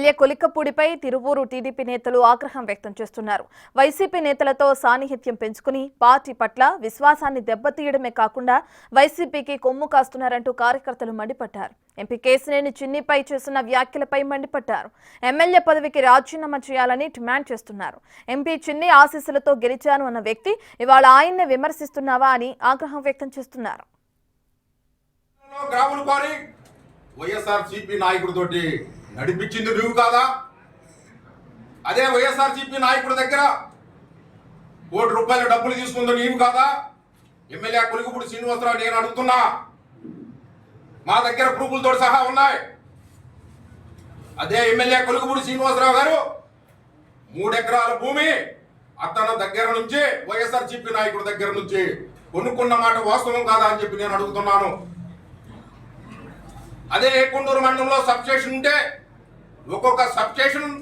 MLA కొలికపూడిపై Tiruvuru TDP నేతలు ఆగ్రహం వ్యక్తం చేస్తున్నారు. వైసీపీ నేతలతో సాన్నిహిత్యం పెంచుకుని పార్టీ పట్ల విశ్వాసాన్ని దెబ్బతీయడమే కాకుండా వైసీపీకి కొమ్ము కాస్తున్నారంటూ కార్యకర్తలు మండిపడ్డారు. ఎంపీ కేశినేని చిన్నిపై చేసిన వ్యాఖ్యలపై మండిపడ్డారు. ఎమ్మెల్యే పదవికి రాజీనామా చేయాలని డిమాండ్ చేస్తున్నారు. ఎంపీ చిన్ని ఆశీస్సులతో గెలిచాను అన్న వ్యక్తి ఇవాళ ఆయన్నే విమర్శిస్తున్నావా అని ఆగ్రహం వ్యక్తం చేస్తున్నారు. వైఎస్ఆర్సీపీ నాయకుడితోటి నడిపించింది నువ్వు కాదా? అదే వైఎస్ఆర్సీపీ నాయకుడి దగ్గర ₹1 కోటి డబ్బులు తీసుకుందో నీవు కాదా? ఎమ్మెల్యే కొలికపూడి శ్రీనివాసరావు నేను అడుగుతున్నా, మా దగ్గర ప్రూఫ్లతో సహా ఉన్నాయి. అదే ఎమ్మెల్యే కొలికపూడి శ్రీనివాసరావు గారు 3 ఎకరాల భూమి అతని దగ్గర నుంచి వైఎస్ఆర్సీపీ నాయకుడి దగ్గర నుంచి కొనుక్కున్న మాట వాస్తవం కాదా అని చెప్పి నేను అడుగుతున్నాను. అదే కొండూరు మండలంలో సబ్స్టేషన్ ఉంటే ఒక్కొక్క సబ్స్టేషన్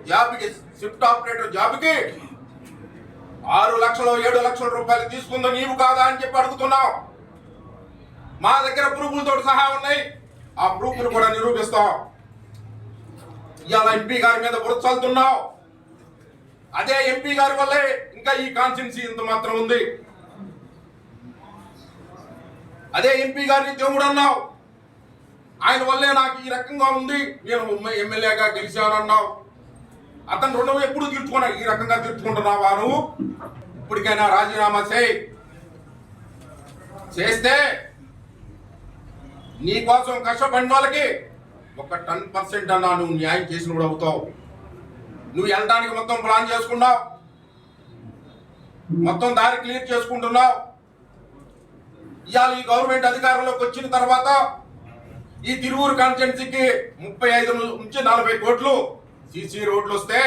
జాబ్కి షిఫ్ట్ ఆపరేటర్ జాబ్కి 6 లక్షలు 7 లక్షల రూపాయలు తీసుకుందో నీవు కాదా అని చెప్పి అడుగుతున్నావు. మా దగ్గర ప్రూఫ్లతో సహా ఉన్నాయి, ఆ ప్రూఫ్లు కూడా నిరూపిస్తాం. ఇవాళ ఎంపీ గారి మీద బురద చల్లుతున్నావు. అదే ఎంపీ గారి వల్లే ఇంకా ఈ కాన్స్టిట్యున్సీ ఇంత మాత్రం ఉంది. అదే ఎంపీ గారిని దేవుడు అన్నావు, ఆయన వల్లే నాకు ఈ రకంగా ఉంది, నేను ఎమ్మెల్యేగా గెలిచానన్నావు. అతను రుణం ఎప్పుడు తీర్చుకున్నా ఈ రకంగా తీర్చుకుంటున్నావా? నువ్వు ఇప్పటికైనా రాజీనామా చేస్తే నీ కోసం కష్టపడిన వాళ్ళకి ఒక 10% అన్నా నువ్వు న్యాయం చేసినప్పుడు అవుతావు. నువ్వు వెళ్ళడానికి మొత్తం ప్లాన్ చేసుకున్నావు, మొత్తం దారి క్లియర్ చేసుకుంటున్నావు. ఇవాళ ఈ గవర్నమెంట్ అధికారంలోకి వచ్చిన తర్వాత ఈ తిరువూరు కాన్స్టిట్యున్సీకి 35 నుంచి 40 కోట్లు సీసీ రోడ్లు వస్తే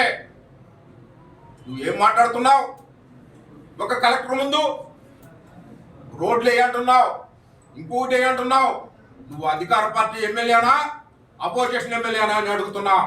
నువ్వేం మాట్లాడుతున్నావు? ఒక కలెక్టర్ ముందు రోడ్లు వేయంటున్నావు, ఇంకొకటి వేయంటున్నావు. నువ్వు అధికార పార్టీ ఎమ్మెల్యేనా అపోజిషన్ ఎమ్మెల్యేనా అని అడుగుతున్నా.